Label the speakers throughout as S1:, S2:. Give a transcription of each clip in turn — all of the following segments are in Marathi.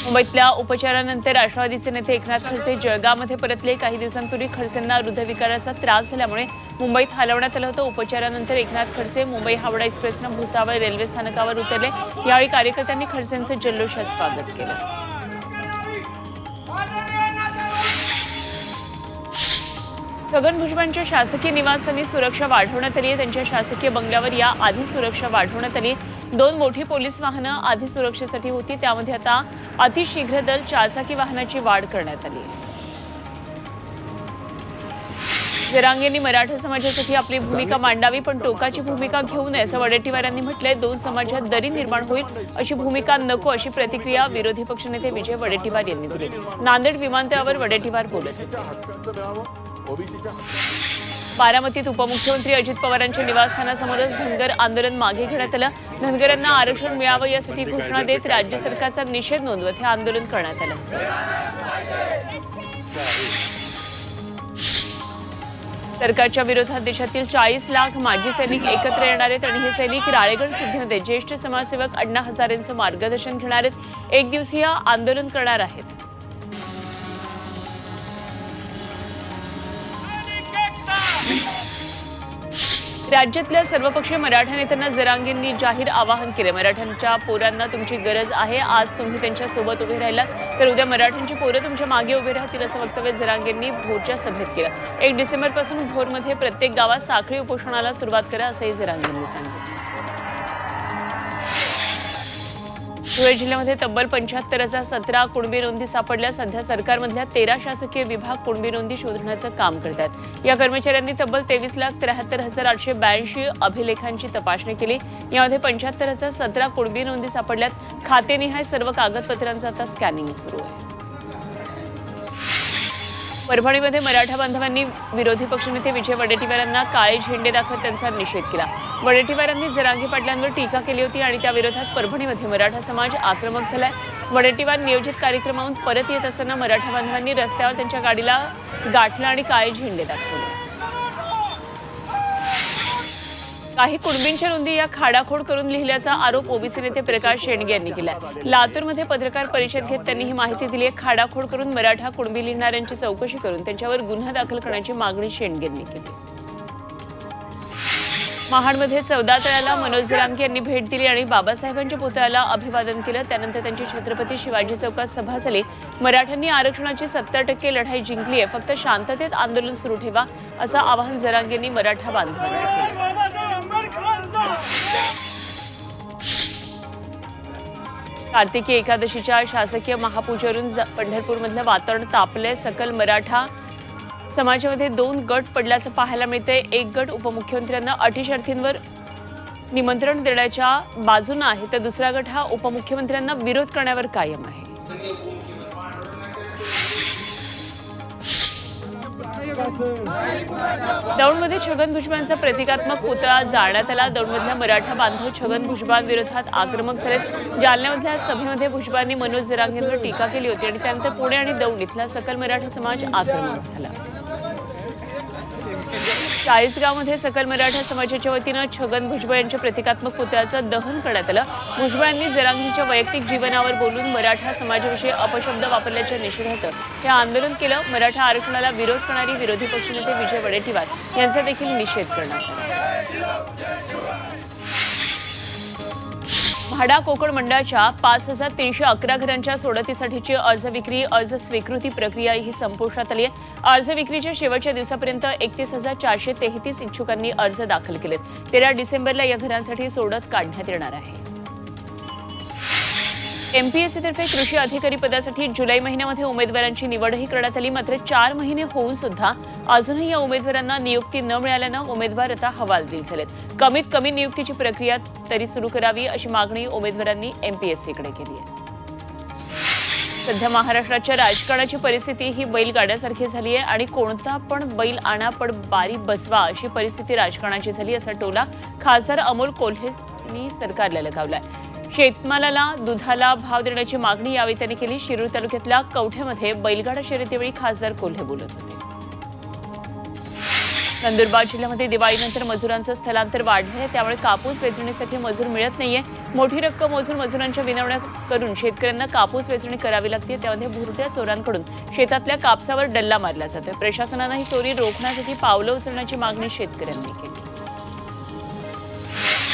S1: मुंबईतल्या उपचारानंतर राष्ट्रवादीचे नेते एकनाथ खडसे जळगावमध्ये परतले। काही दिवसांपूर्वी खडसेंना हृदयविकाराचा त्रास झाल्यामुळे मुंबईत हलवण्यात आलं होतं। उपचारानंतर एकनाथ खडसे मुंबई हावडा एक्सप्रेसनं भुसावळ रेल्वे स्थानकावर उतरले। यावेळी कार्यकर्त्यांनी खडसेंचं जल्लोषात स्वागत केलं। छगन भुजबळांच्या शासकीय निवासस्थानी सुरक्षा वाढवण्यात आली आहे। त्यांच्या शासकीय बंगल्यावर या आधी सुरक्षा वाढवण्यात आली। 2 मोठी पोलीस वाहनं आधी सुरक्षेसाठी होती, त्यामध्ये आता अतिशीघ्र दल 4 चाकी वाहनाची वाढ करण्यात आली आहे। जरांगेंनी मराठा समाजासाठी आपली भूमिका मांडावी, पण टोकाची भूमिका घेऊ नये असं वडेट्टीवारांनी म्हटलंय। 2 समाजात दरी निर्माण होईल अशी भूमिका नको, अशी प्रतिक्रिया विरोधी पक्षनेते विजय वडेट्टीवार यांनी दिली। नांदेड विमानतळावर वडेट्टीवार बोलत होते। बारामतीत उपमुख्यमंत्री अजित पवारांच्या निवासस्थानासमोरच धनगर आंदोलन मागे घेण्यात आलं। धनगरांना आरक्षण मिळावं यासाठी घोषणा देत राज्य सरकारचा निषेध नोंदवत हे आंदोलन करण्यात आलं। सरकारच्या विरोधात देशातील 40 लाख माजी सैनिक एकत्र येणार आहेत आणि हे सैनिक राळेगण सिद्धीमध्ये ज्येष्ठ समाजसेवक अण्णा हजारेंचं मार्गदर्शन घेणार आहेत। 1 दिवसीय आंदोलन करणार आहेत। राज्यातल्या सर्वपक्षीय मराठा नेत्यांना जरांगेंनी जाहीर आवाहन केले। मराठ्यांच्या पोरांना तुमची गरज आहे। आज तुम्ही त्यांच्या सोबत उभे राहिलात तर उद्या मराठ्यांची पोरं तुमच्या मागे उभे राहतील असं वक्तव्य जरांगेंनी भोरच्या सभेत केलं। 1 डिसेंबरपासून भोरमध्ये प्रत्येक गावात साखळी उपोषणाला सुरुवात करा असंही जरांगेंनी सांगितलं। धुळे जिल्ह्यामध्ये तब्बल 75,017 कुणबी नोंदी सापडल्या। सध्या सरकारमधल्या 13 शासकीय विभाग कुणबी नोंदी शोधण्याचं काम करतात। या कर्मचाऱ्यांनी तब्बल 23,73,882 अभिलेखांची तपासणी केली। यामध्ये 75,017 कुणबी नोंदी सापडल्यात। खातेनिहाय सर्व कागदपत्रांचं आता स्कॅनिंग सुरू आहे। परभणीमध्ये मराठा बांधवांनी विरोधी पक्षनेते विजय वडेट्टीवारांना काळे झेंडे दाखवत त्यांचा निषेध केला। वडेट्टीवारांनी जरांगे पाटलांवर टीका केली होती आणि त्या विरोधात परभणीमध्ये मराठा समाज आक्रमक झालाय। वडेट्टीवार नियोजित कार्यक्रमाहून परत येत असताना मराठा बांधवांनी रस्त्यावर त्यांच्या गाडीला गाठलं आणि काळे झेंडे दाखवले। काही कुणबींच्या नोंदी या खाडाखोड करून लिहिल्याचा आरोप ओबीसी नेते प्रकाश शेंडगे यांनी केलाय। लातूरमध्ये पत्रकार परिषद घेत त्यांनी ही माहिती दिली आहे। खाडाखोड करून मराठा कुणबी लिहिणाऱ्यांची चौकशी करून त्यांच्यावर गुन्हा दाखल करण्याची मागणी शेंडगेंनी केली। महाडमध्ये 14 तळ्याला मनोज जरांगे यांनी भेट दिली आणि बाबासाहेबांच्या पुतळ्याला अभिवादन केलं। त्यानंतर त्यांची छत्रपती शिवाजी चौकात सभा झाली। मराठ्यांनी आरक्षणाची 70% लढाई जिंकली आहे, फक्त शांततेत आंदोलन सुरू ठेवा असं आवाहन जरांगेंनी मराठा बांधवांना केलं। कार्तिकी एकादशीच्या शासकीय महापूजेवरून पंढरपूरमधलं वातावरण तापलंय। सकल मराठा समाजामध्ये 2 गट पडल्याचं पाहायला मिळतंय। एक गट उपमुख्यमंत्र्यांना अटी शर्थींवर निमंत्रण देण्याच्या बाजूने आहे, तर दुसरा गट हा उपमुख्यमंत्र्यांना विरोध करण्यावर कायम आहे। दौंडमध्ये छगन भुजबळांचा प्रतिकात्मक पुतळा जाळण्यात आला। दौंडमधल्या मराठा बांधव छगन भुजबळांविरोधात आक्रमक झालेत। जालन्यामधल्या सभेमध्ये भुजबळांनी मनोज जरांगेंवर टीका केली होती आणि त्यानंतर पुणे आणि दौंड इथला सकल मराठा समाज आक्रमक झाला। चाळीसगावमध्ये सकल मराठा समाजाच्या वतीनं छगन भुजबळ यांच्या प्रतिकात्मक पुतळ्याचं दहन करण्यात आलं। भुजबळांनी जरांगेंच्या वैयक्तिक जीवनावर बोलून मराठा समाजाविषयी अपशब्द वापरल्याच्या निषेधार्थ हे आंदोलन केलं। मराठा आरक्षणाला विरोध करणारी विरोधी पक्षनेते विजय वडेट्टीवार यांचा देखील निषेध करण्यात आला। म्हाडा कोकण मंडळाच्या 5,311 घरांच्या सोडतीसाठीची अर्ज विक्री अर्ज स्वीकृती प्रक्रिया ही संपुष्टात आली आहे। अर्ज विक्रीच्या शेवटच्या दिवसापर्यंत 31,433 इच्छुकांनी अर्ज दाखल केलेत। 13 डिसेंबरला या घरांसाठी सोडत काढण्यात येणार आहे। एमपीएससीतर्फे कृषी अधिकारी पदासाठी जुलै महिन्यामध्ये उमेदवारांची निवडही करण्यात आली। मात्र 4 महिने होऊन सुद्धा अजूनही या उमेदवारांना नियुक्ती न मिळाल्यानं उमेदवार आता हवालदिल झालेत। कमीत कमी नियुक्तीची प्रक्रिया तरी सुरू करावी अशी मागणी उमेदवारांनी एमपीएससीकडे केली आहे। सध्या महाराष्ट्राच्या राजकारणाची परिस्थिती ही बैलगाड्यासारखी झाली आहे आणि कोणता पण बैल आणा पण बारी बसवा अशी परिस्थिती राजकारणाची झाली असा टोला खासदार अमोल कोल्हेंनी सरकारला लगावलाय। शेतमालाला दुधाला भाव देण्याची मागणी यावेळी त्यांनी केली। शिरूर तालुक्यातल्या कवठ्यामध्ये बैलगाडा शर्यतीवेळी खासदार कोल्हे बोलत होते। नंदुरबार जिल्ह्यामध्ये दिवाळीनंतर मजुरांचं स्थलांतर वाढलं आहे, त्यामुळे कापूस वेचणीसाठी मजूर मिळत नाहीये. मोठी रक्कम मोजून मजुरांच्या विनवण्या करून शेतकऱ्यांना कापूस वेचणी करावी लागते. त्यामध्ये भुरट्या चोरांकडून शेतातल्या कापसावर डल्ला मारला जातोय. प्रशासनानं ही चोरी रोखण्यासाठी पावलं उचलण्याची मागणी शेतकऱ्यांनी केली.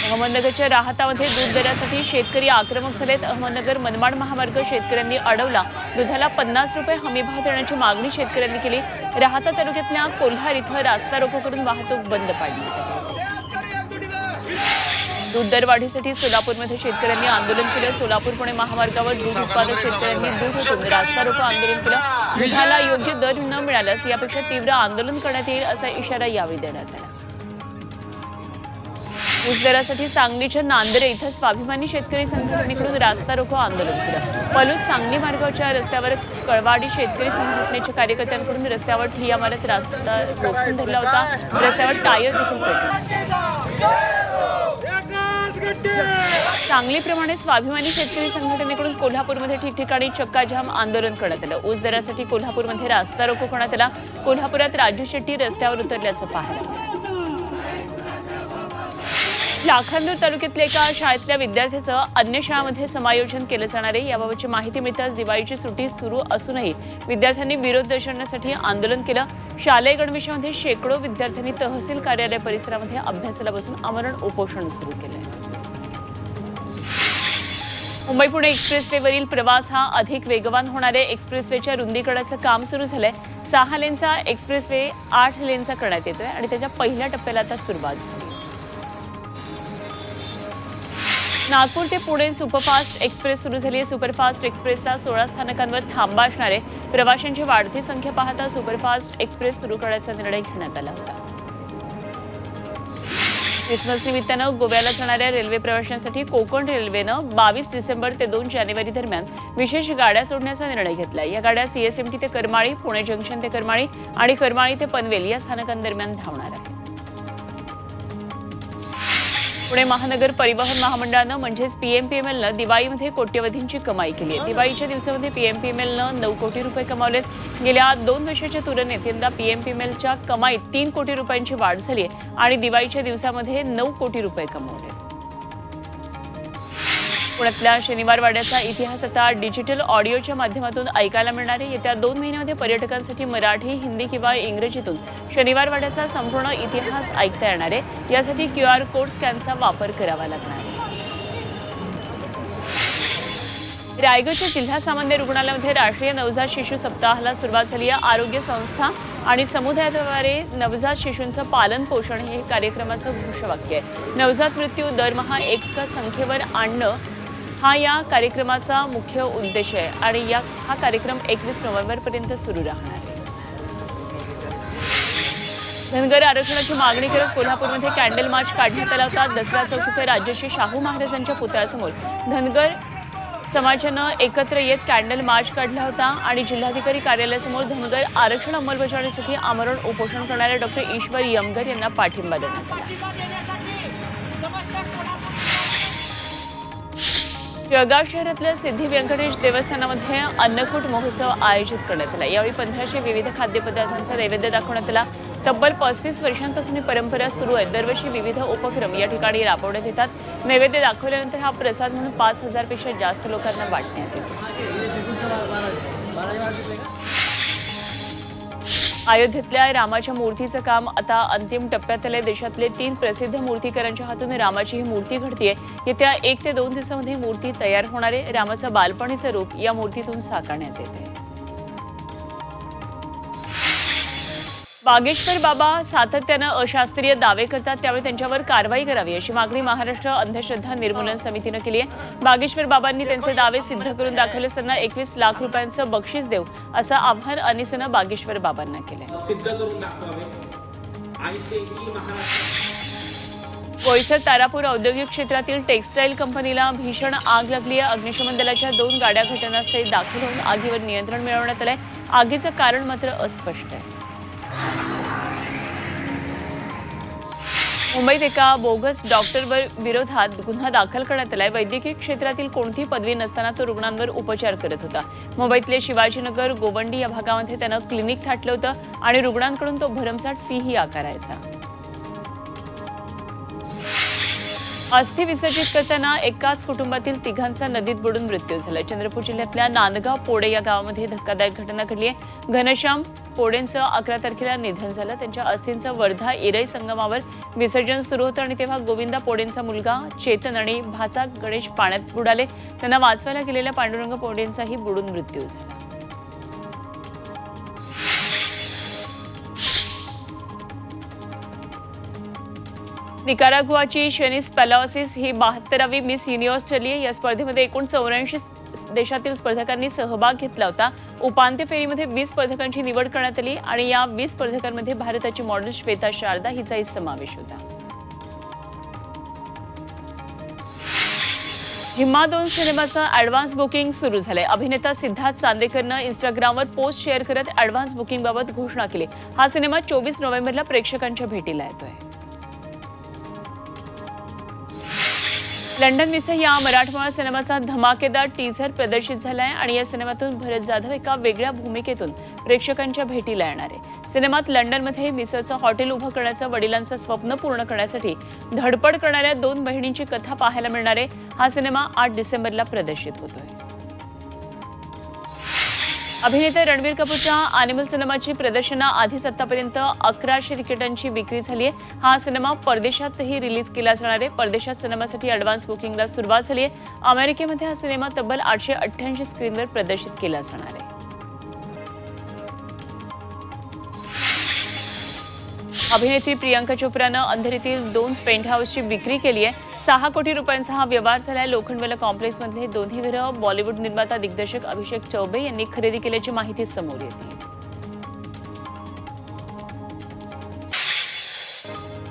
S1: अहमदनगरच्या राहतामध्ये दूध दरासाठी शेतकरी आक्रमक झालेत. अहमदनगर मनमाड महामार्ग शेतकऱ्यांनी अडवला. दुधाला 50 रुपये हमीभाव देण्याची मागणी शेतकऱ्यांनी केली. राहता तालुक्यातल्या कोल्हार इथं रास्ता रोको करून वाहतूक बंद पाडली. दूध दरवाढीसाठी सोलापूरमध्ये शेतकऱ्यांनी आंदोलन केलं. सोलापूर पुणे महामार्गावर दूध उत्पादक शेतकऱ्यांनी दूध ओतून रास्ता रोको आंदोलन केलं. दुधाला योग्य दर न मिळाल्यास यापेक्षा तीव्र आंदोलन करण्यात येईल असा इशारा यावेळी देण्यात आला. ऊस दरासाठी सांगलीच्या नांदरे इथं स्वाभिमानी शेतकरी संघटनेकडून रास्ता रोको आंदोलन केलं. पलूस सांगली मार्गावरच्या रस्त्यावर कळवाडी शेतकरी संघटनेच्या कार्यकर्त्यांकडून रस्त्यावर ठिय्या मारत रास्ता रोखून धरला होता. रस्त्यावर टायर देखील पेटले. सांगलीप्रमाणे स्वाभिमानी शेतकरी संघटनेकडून कोल्हापूरमध्ये ठिकठिकाणी चक्काजाम आंदोलन करण्यात आलं. ऊस दरासाठी कोल्हापूरमध्ये रास्ता रोको करण्यात आला. कोल्हापुरात राजू शेट्टी रस्त्यावर उतरल्याचं पाहायला मिळालं. लाखांदूर तालुक्यातल्या एका शाळेतल्या विद्यार्थ्याचं अन्य शाळांमध्ये समायोजन केलं जाणार आहे. याबाबतची माहिती मिळताच दिवाळीची सुट्टी सुरू असूनही विद्यार्थ्यांनी विरोध दर्शवण्यासाठी आंदोलन केलं. शालेय गणवेशामध्ये शेकडो विद्यार्थ्यांनी तहसील कार्यालय परिसरामध्ये अभ्यासाला बसून आमरण उपोषण सुरू केलंय. मुंबई पुणे एक्सप्रेसवेवरील प्रवास हा अधिक वेगवान होणार आहे. एक्सप्रेसवेच्या रुंदीकरणाचं काम सुरू झालंय. 6 लेनचा एक्सप्रेसवे 8 लेनचा करण्यात येतोय आणि त्याच्या पहिल्या टप्प्याला आता सुरुवात झाली. नागपूर ते पुणे सुपरफास्ट एक्सप्रेस सुरू झाली आहे. सुपरफास्ट एक्सप्रेसचा 16 स्थानकांवर थांबा असणार आहे. प्रवाशांची वाढती संख्या पाहता सुपरफास्ट एक्सप्रेस सुरू करण्याचा निर्णय घेण्यात आला होता. क्रिसमस निमित्तानं गोव्याला जाणाऱ्या रेल्वे प्रवाशांसाठी कोकण रेल्वेनं 22 डिसेंबर ते 2 जानेवारी दरम्यान विशेष गाड्या सोडण्याचा निर्णय घेतला. या गाड्या सीएसएमटी ते करमाळी, पुणे जंक्शन ते करमाळी आणि करमाळी ते पनवेल या स्थानकांदरम्यान धावणार आहेत. पुणे महानगर परिवहन महामंडळानं म्हणजेच पीएमपीएमएलनं दिवाळीमध्ये कोट्यवधींची कमाई केली आहे. दिवाळीच्या दिवसामध्ये पीएमपीएमएलनं 9 कोटी रुपये कमावलेत. गेल्या 2 वर्षाच्या तुलनेत यंदा पीएमपीएमएलच्या कमाईत 3 कोटी रुपयांची वाढ झाली आहे आणि दिवाळीच्या दिवसामध्ये 9 कोटी रुपये कमावले. पुण्यातल्या शनिवार वाड्याचा इतिहास आता डिजिटल ऑडिओच्या माध्यमातून ऐकायला मिळणार आहे. येत्या 2 महिन्यामध्ये पर्यटकांसाठी मराठी, हिंदी किंवा इंग्रजीतून शनिवार वाड्याचा संपूर्ण इतिहास ऐकता येणार आहे. यासाठी QR कोड स्कॅनचा वापर करावा लागणार आहे. रायगडच्या जिल्हा सामान्य रुग्णालयामध्ये राष्ट्रीय नवजात शिशु सप्ताहाला सुरुवात झाली आहे. आरोग्य संस्था आणि समुदायाद्वारे नवजात शिशूंचं पालन पोषण हे कार्यक्रमाचं घोषवाक्य आहे. नवजात मृत्यू दरमहा 1 संख्येवर आणणं हा या कार्यक्रमाचा मुख्य उद्देश आहे आणि हा कार्यक्रम 21 नोव्हेंबरपर्यंत सुरू राहणार आहे. धनगर आरक्षणाची मागणी करत कोल्हापूरमध्ये कॅन्डल मार्च काढण्यात आला होता. दसरा चौक इथं राजर्षी शाहू महाराजांच्या पुतळ्यासमोर धनगर समाजानं एकत्र येत कॅन्डल मार्च काढला होता आणि जिल्हाधिकारी कार्यालयासमोर धनगर आरक्षण अंमलबजावणीसाठी आमरण उपोषण करणाऱ्या डॉक्टर ईश्वर यमगर यांना पाठिंबा देण्यात आला. जळगाव शहरातल्या सिद्धी व्यंकटेश देवस्थानामध्ये अन्नकूट महोत्सव आयोजित करण्यात आला. यावेळी 1500 विविध खाद्यपदार्थांचा नैवेद्य दाखवण्यात आला. तब्बल 35 वर्षांपासून ही परंपरा सुरू आहे. दरवर्षी विविध उपक्रम या ठिकाणी राबवण्यात येतात. नैवेद्य दाखवल्यानंतर हा प्रसाद म्हणून 5000 पेक्षा जास्त लोकांना वाटण्यात येतो. अयोध्येतल्या रामाच्या मूर्तीचं काम आता अंतिम टप्प्यात आलंय. देशातले 3 प्रसिद्ध मूर्तिकारांच्या हातून रामाची ही मूर्ती घडतीये. येत्या 1 ते 2 दिवसांमध्ये मूर्ती तयार होणार आहे. रामाचं बालपणीचं रूप या मूर्तीतून साकारण्यात येते. बागेश्वर बाबा सातत्यानं अशास्त्रीय दावे करतात, त्यामुळे त्यांच्यावर कारवाई करावी अशी मागणी महाराष्ट्र अंधश्रद्धा निर्मूलन समितीनं केली आहे. बागेश्वर बाबांनी त्यांचे दावे सिद्ध करून दाखवले त्यांना 21 लाख रुपयांचं बक्षीस देऊ असं आव्हान अनिसनं बागेश्वर बाबांना केलंय. बोईसर तारापूर औद्योगिक क्षेत्रातील टेक्सटाईल कंपनीला भीषण आग लागली आहे. अग्निशमन दलाच्या 2 गाड्या घटनास्थळी दाखल होऊन आगीवर नियंत्रण मिळवण्यात आलंय. आगीचं कारण मात्र अस्पष्ट आहे. मुंबईत एका बोगस डॉक्टरवर विरोधात गुन्हा दाखल करण्यात आलाय। वैद्यकीय क्षेत्रातील कोणतीही पदवी नसताना तो रुग्णांवर उपचार करत होता। मुंबईतले शिवाजीनगर गोवंडी या भागामध्ये त्यानं क्लिनिक थाटलं होतं आणि रुग्णांकडून तो भरमसाठ फीही आकारायचा। अस्थि विसर्जित करताना एकाच कुटुंबातील तिघांचा नदीत बुडून मृत्यू झाला। चंद्रपूर जिल्ह्यातल्या नांदगाव पोडे या गावामध्ये धक्कादायक घटना घडली आहे। घनश्याम पोडेंचं 11 तारखेला निधन झालं। त्यांच्या अस्थींचं वर्धा इरई संगमावर विसर्जन सुरू होतं आणि तेव्हा गोविंदा पोडेंचा मुलगा चेतन आणि भाचा गणेश पाण्यात बुडाले। त्यांना वाचवायला गेलेल्या पांडुरंग पोडेंचाही बुडून मृत्यू झाला। निकारागुआची शेनिस पॅलासिस ही 72वी मिस युनिव्हर्स ठरली आहे। या स्पर्धेमध्ये एकूण 84 देशातील स्पर्धकांनी सहभाग घेतला होता। उपांत्य फेरीमध्ये 20 स्पर्धकांची निवड करण्यात आली आणि या 20 स्पर्धकांमध्ये भारताची मॉडेल श्वेता शारदा हिचाही समावेश होता। झिम्मा 2 सिनेमाचं ॲडव्हान्स बुकिंग सुरू झालंय। अभिनेता सिद्धार्थ चांदेकरनं इंस्टाग्रामवर पोस्ट शेअर करत ॲडव्हान्स बुकिंगबाबत घोषणा केली। हा सिनेमा 24 नोव्हेंबरला प्रेक्षकांच्या भेटीला येतोय। लंडन मिसळ या मराठमोळा सिनेमाचा धमाकेदार टीझर प्रदर्शित झालाय आणि या सिनेमातून भरत जाधव एका वेगळ्या भूमिकेतून प्रेक्षकांच्या भेटीला येणार आहे। सिनेमात लंडनमध्ये मिसळचं हॉटेल उभं करण्याचं वडिलांचं स्वप्न पूर्ण करण्यासाठी धडपड करणाऱ्या 2 बहिणींची कथा पाहायला मिळणार आहे। हा सिनेमा 8 डिसेंबरला प्रदर्शित होतोय। अभिनेता रणबीर कपूरच्या अॅनिमल सिनेमाची प्रदर्शनाआधीच आतापर्यंत 1100 तिकिटांची विक्री झाली आहे। हा सिनेमा परदेशातही रिलीज केला जाणार आहे। परदेशात सिनेमासाठी ॲडव्हान्स बुकिंगला सुरुवात झाली आहे। अमेरिकेमध्ये हा सिनेमा तब्बल 888 स्क्रीनवर प्रदर्शित केला जाणार आहे। अभिनेत्री प्रियांका चोप्रानं अंधेरीतील 2 पेंट हाऊसची विक्री केली आहे। 6 कोटी रुपयांचा हा व्यवहार झालाय। लोखंडवाला कॉम्प्लेक्समधले दोन्ही घरं बॉलिवूड निर्माता दिग्दर्शक अभिषेक चौबे यांनी खरेदी केल्याची माहिती समोर येते।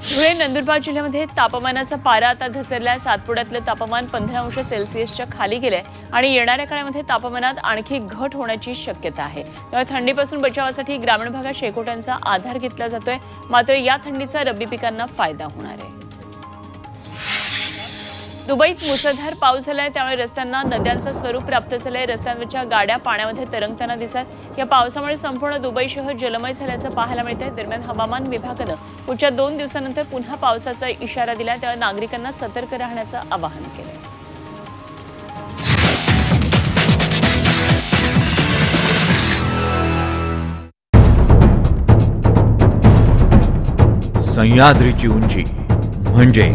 S1: धुळे नंदुरबार जिल्ह्यामध्ये तापमानाचा पारा आता घसरलाय। सातपुड्यातलं तापमान 15 अंश सेल्सिअसच्या खाली गेलंय आणि येणाऱ्या काळामध्ये तापमानात आणखी घट होण्याची शक्यता आहे। त्यामुळे थंडीपासून बचावासाठी ग्रामीण भागात शेकोट्यांचा आधार घेतला जातोय। मात्र या थंडीचा रब्बी पिकांना फायदा होणार आहे। दुबईत मुसळधार पाऊस झालाय, त्यामुळे रस्त्यांना नद्यांचं स्वरूप प्राप्त झालंय। रस्त्यांवरच्या गाड्या पाण्यामध्ये तरंगताना दिसतात। या पावसामुळे संपूर्ण दुबई शहर जलमय झाल्याचं पाहायला मिळतंय। दरम्यान हवामान विभागानं पुढच्या 2 दिवसानंतर पुन्हा पावसाचा इशारा दिला, त्यामुळे नागरिकांना सतर्क राहण्याचं आवाहन केलंय।
S2: सह्याद्रीची उंची म्हणजे